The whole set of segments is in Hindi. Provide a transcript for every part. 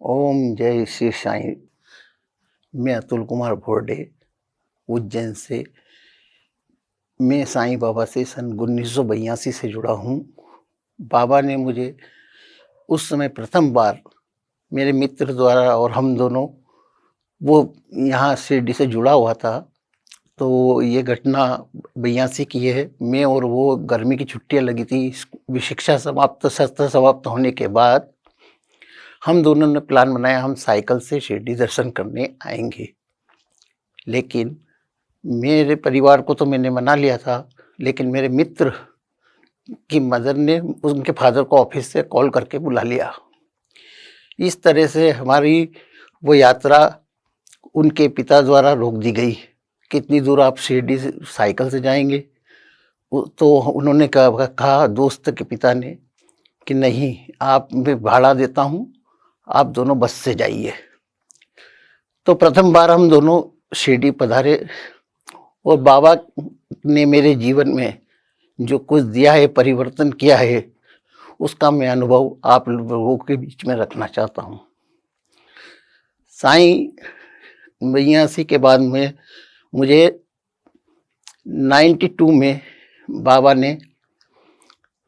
ओम जय श्री साईं। मैं अतुल कुमार भोरडे, उज्जैन से। मैं साईं बाबा से सन 1982 से जुड़ा हूँ। बाबा ने मुझे उस समय प्रथम बार मेरे मित्र द्वारा, और हम दोनों वो यहाँ शिरडी से जुड़ा हुआ था, तो ये घटना 82 की है। मैं और वो गर्मी की छुट्टियाँ लगी थी, शिक्षा समाप्त, सत्र समाप्त होने के बाद हम दोनों ने प्लान बनाया, हम साइकिल से शिरडी दर्शन करने आएंगे। लेकिन मेरे परिवार को तो मैंने मना लिया था, लेकिन मेरे मित्र की मदर ने उनके फादर को ऑफिस से कॉल करके बुला लिया। इस तरह से हमारी वो यात्रा उनके पिता द्वारा रोक दी गई। कितनी दूर आप शिरडी से साइकिल से जाएंगे? तो उन्होंने कहा दोस्त के पिता ने कि नहीं, आप मैं भाड़ा देता हूँ, आप दोनों बस से जाइए। तो प्रथम बार हम दोनों शिरडी पधारे, और बाबा ने मेरे जीवन में जो कुछ दिया है, परिवर्तन किया है, उसका मैं अनुभव आप लोगों के बीच में रखना चाहता हूँ। साईं 82 के बाद में मुझे 92 में बाबा ने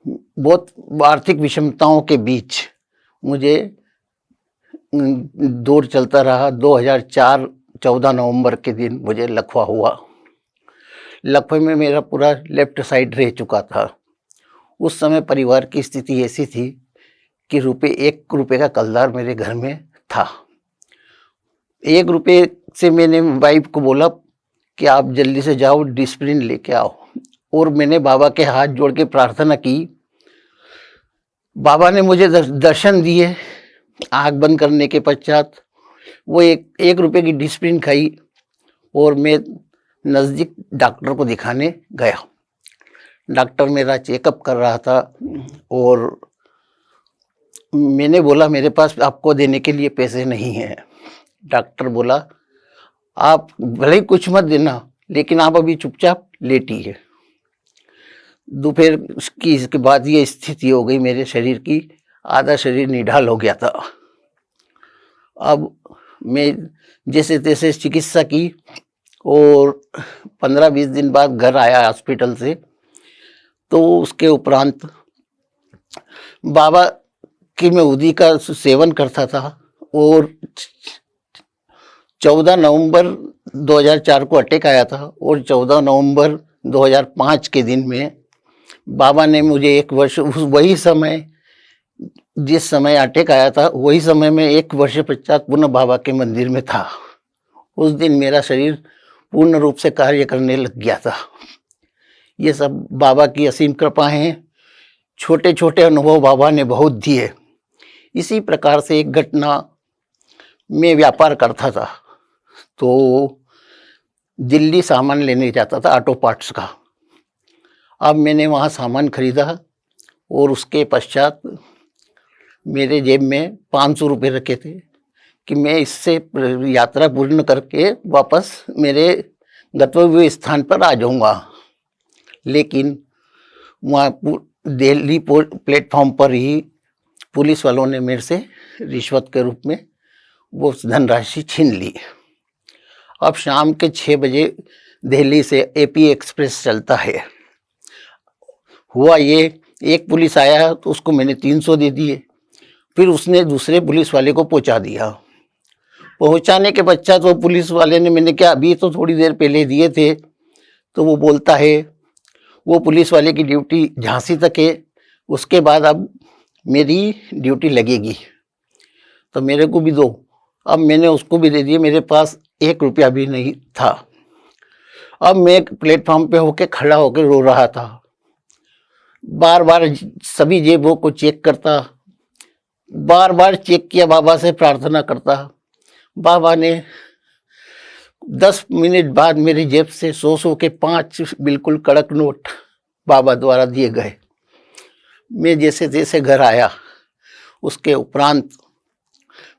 बहुत आर्थिक विषमताओं के बीच मुझे दौर चलता रहा। 2004 14 नवंबर के दिन मुझे लकवा हुआ। लकवे में मेरा पूरा लेफ्ट साइड रह चुका था। उस समय परिवार की स्थिति ऐसी थी कि ₹1 का कर्जदार मेरे घर में था। ₹1 से मैंने वाइफ को बोला कि आप जल्दी से जाओ, डिस्प्रिन लेके आओ, और मैंने बाबा के हाथ जोड़ के प्रार्थना की। बाबा ने मुझे दर्शन दिए। आँख बंद करने के पश्चात वो ₹1 की डिस्प्रिन खाई, और मैं नज़दीक डॉक्टर को दिखाने गया। डॉक्टर मेरा चेकअप कर रहा था, और मैंने बोला मेरे पास आपको देने के लिए पैसे नहीं हैं। डॉक्टर बोला आप भले ही कुछ मत देना, लेकिन आप अभी चुपचाप लेटिए। दोपहर की इसके बाद ये स्थिति हो गई मेरे शरीर की, आधा शरीर निढाल हो गया था। अब मैं जैसे तैसे चिकित्सा की, और 15-20 दिन बाद घर आया हॉस्पिटल से। तो उसके उपरांत बाबा की मैं उदी का सेवन करता था, और 14 नवंबर 2004 को अटैक आया था, और 14 नवंबर 2005 के दिन में बाबा ने मुझे 1 वर्ष, वही समय जिस समय अटैक आया था, वही समय में 1 वर्ष पश्चात पुनः बाबा के मंदिर में था। उस दिन मेरा शरीर पूर्ण रूप से कार्य करने लग गया था। ये सब बाबा की असीम कृपा है। छोटे छोटे अनुभव बाबा ने बहुत दिए। इसी प्रकार से एक घटना, मैं व्यापार करता था, तो दिल्ली सामान लेने जाता था ऑटो पार्ट्स का। अब मैंने वहाँ सामान खरीदा, और उसके पश्चात मेरे जेब में ₹500 रखे थे कि मैं इससे यात्रा पूर्ण करके वापस मेरे गंतव्य स्थान पर आ जाऊँगा। लेकिन वहाँ दिल्ली प्लेटफॉर्म पर ही पुलिस वालों ने मेरे से रिश्वत के रूप में वो धनराशि छीन ली। अब शाम के 6 बजे दिल्ली से AP एक्सप्रेस चलता है। हुआ ये, एक पुलिस आया तो उसको मैंने 300 दे दिए, फिर उसने दूसरे पुलिस वाले को पहुंचा दिया। पहुंचाने के पश्चात वो पुलिस वाले ने, मैंने क्या अभी तो थोड़ी देर पहले दिए थे, तो वो बोलता है वो पुलिस वाले की ड्यूटी झांसी तक है, उसके बाद अब मेरी ड्यूटी लगेगी, तो मेरे को भी दो। अब मैंने उसको भी दे दिए, मेरे पास ₹1 भी नहीं था। अब मैं प्लेटफॉर्म पे होके खड़ा होकर रो रहा था। बार बार सभी जेबों को चेक करता, बार बार चेक किया, बाबा से प्रार्थना करता। बाबा ने 10 मिनट बाद मेरी जेब से 100 के 5 बिल्कुल कड़क नोट बाबा द्वारा दिए गए। मैं जैसे तैसे घर आया। उसके उपरांत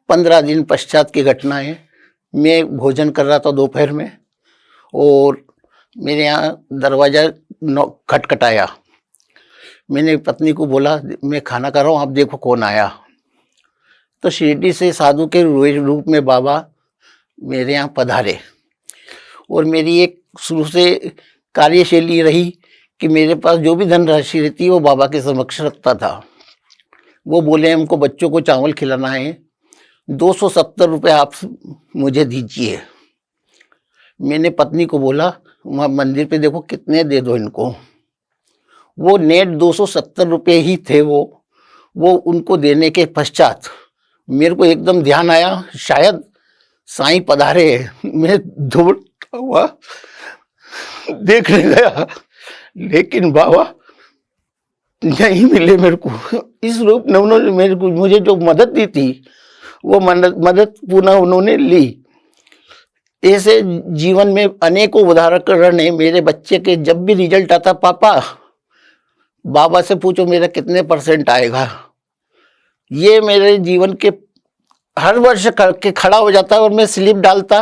15 दिन पश्चात की घटना है। मैं भोजन कर रहा था दोपहर में, और मेरे यहाँ दरवाज़ा खटखटाया। मैंने पत्नी को बोला मैं खाना खा रहा हूँ, आप देखो कौन आया। तो शिरडी से साधु के रूप में बाबा मेरे यहाँ पधारे। और मेरी एक शुरू से कार्यशैली रही कि मेरे पास जो भी धनराशि रहती है वो बाबा के समक्ष रखता था। वो बोले हमको बच्चों को चावल खिलाना है, 270 रुपये आप मुझे दीजिए। मैंने पत्नी को बोला वहाँ मंदिर पे देखो कितने दे दो इनको। वो नेट 270 रुपये ही थे। वो उनको देने के पश्चात मेरे को एकदम ध्यान आया शायद साईं पधारे हैं। मैं दौड़ता हुआ देखने गया, लेकिन बाबा नहीं मिले मेरे को। इस रूप में उन्होंने मुझे जो मदद दी थी वो मदद पुनः उन्होंने ली। ऐसे जीवन में अनेकों उदाहरण है। मेरे बच्चे के जब भी रिजल्ट आता, पापा बाबा से पूछो मेरा कितने % आएगा। ये मेरे जीवन के हर वर्ष करके खड़ा हो जाता और मैं स्लिप डालता,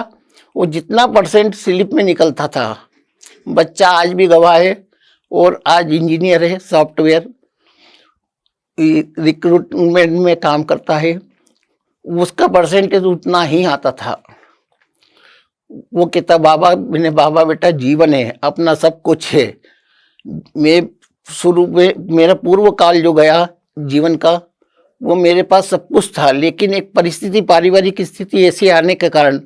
वो जितना % स्लिप में निकलता था। बच्चा आज भी गवाह है और आज इंजीनियर है, सॉफ्टवेयर रिक्रूटमेंट में काम करता है। उसका % उतना ही आता था। वो कहता बाबा, मैंने बाबा बेटा जीवन है, अपना सब कुछ है। मैं शुरू में मेरा पूर्व काल जो गया जीवन का, वो मेरे पास सब कुछ था, लेकिन एक परिस्थिति, पारिवारिक स्थिति ऐसी आने के कारण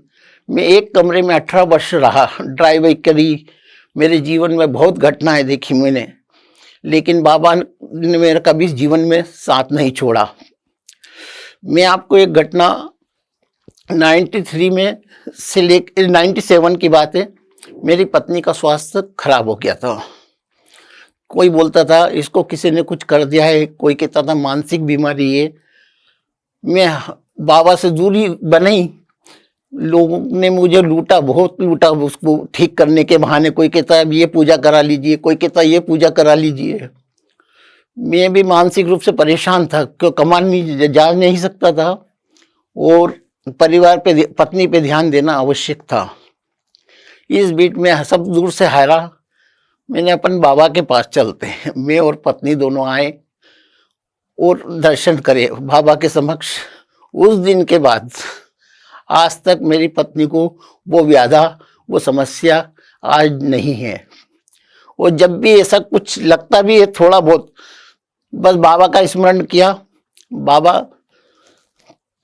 मैं एक कमरे में 18 वर्ष रहा। ड्राइवरी करी, मेरे जीवन में बहुत घटनाएं देखी मैंने, लेकिन बाबा ने मेरा कभी जीवन में साथ नहीं छोड़ा। मैं आपको एक घटना 93 में से लेकर 97 की बात है। मेरी पत्नी का स्वास्थ्य खराब हो गया था। कोई बोलता था इसको किसी ने कुछ कर दिया है, कोई कहता था मानसिक बीमारी है। मैं बाबा से दूरी बनाई, लोगों ने मुझे लूटा, बहुत लूटा उसको ठीक करने के बहाने। कोई कहता है ये पूजा करा लीजिए, कोई कहता है ये पूजा करा लीजिए। मैं भी मानसिक रूप से परेशान था, क्यों कमाने जा नहीं सकता था और परिवार पे, पत्नी पे ध्यान देना आवश्यक था। इस बीच में सब दूर से हारा। मैंने अपन बाबा के पास चलते हैं, मैं और पत्नी दोनों आए और दर्शन करे बाबा के समक्ष। उस दिन के बाद आज तक मेरी पत्नी को वो व्याधा, वो समस्या आज नहीं है। और जब भी ऐसा कुछ लगता भी है थोड़ा बहुत, बस बाबा का स्मरण किया, बाबा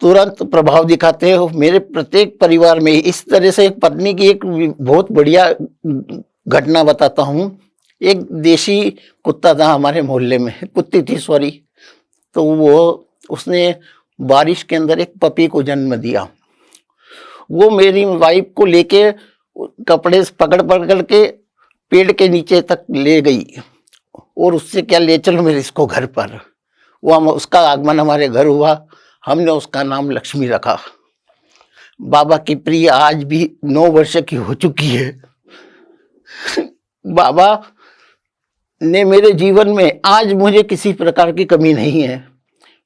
तुरंत प्रभाव दिखाते हैं। मेरे प्रत्येक परिवार में इस तरह से एक पत्नी की एक बहुत बढ़िया घटना बताता हूँ। एक देशी कुत्ता था हमारे मोहल्ले में, कुत्ती थी सॉरी। तो उसने बारिश के अंदर एक पपी को जन्म दिया। वो मेरी वाइफ को लेके कपड़े से पकड़ के पेड़ के नीचे तक ले गई और उससे क्या ले चलो मेरे इसको घर पर। उसका आगमन हमारे घर हुआ। हमने उसका नाम लक्ष्मी रखा। बाबा की प्रिय आज भी 9 वर्ष की हो चुकी है। बाबा ने मेरे जीवन में आज मुझे किसी प्रकार की कमी नहीं है।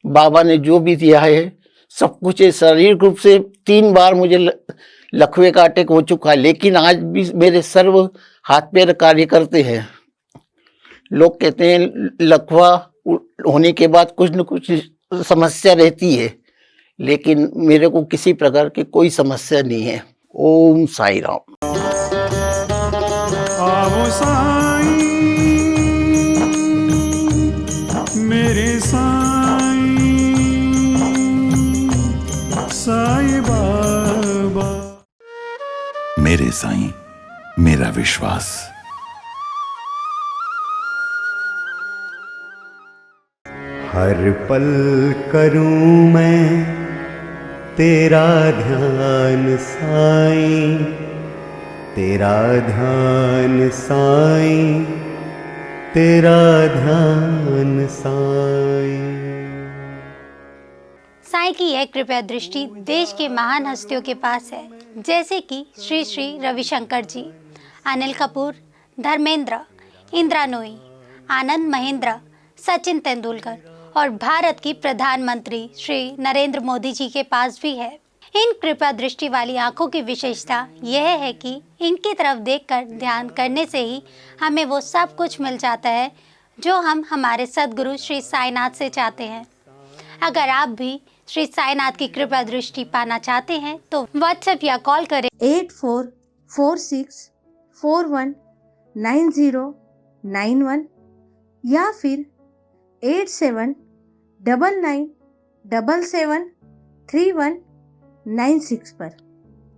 बाबा ने जो भी दिया है सब कुछ है। शारीरिक रूप से 3 बार मुझे लकवे का अटैक हो चुका है, लेकिन आज भी मेरे सर्व हाथ पैर कार्य करते हैं। लोग कहते हैं लकवा होने के बाद कुछ न कुछ समस्या रहती है, लेकिन मेरे को किसी प्रकार की कोई समस्या नहीं है। ओम साई राम। आओ साईं, मेरे साईं, साईं बाबा। मेरे साईं, मेरा विश्वास। हर पल करूं मैं तेरा ध्यान साईं, तेरा ध्यान साईं, तेरा ध्यान साईं। साईं की यह कृपया दृष्टि देश के महान हस्तियों के पास है, जैसे कि श्री श्री रविशंकर जी, अनिल कपूर, धर्मेंद्र, इंदिरा नूई, आनंद महेंद्र, सचिन तेंदुलकर और भारत की प्रधानमंत्री श्री नरेंद्र मोदी जी के पास भी है। इन कृपा दृष्टि वाली आंखों की विशेषता यह है कि इनकी तरफ देखकर ध्यान करने से ही हमें वो सब कुछ मिल जाता है जो हम हमारे सद्गुरु श्री साईनाथ से चाहते हैं। अगर आप भी श्री साईनाथ की कृपा दृष्टि पाना चाहते हैं तो व्हाट्सएप या कॉल करें 8446419091 या फिर 8799773196 पर।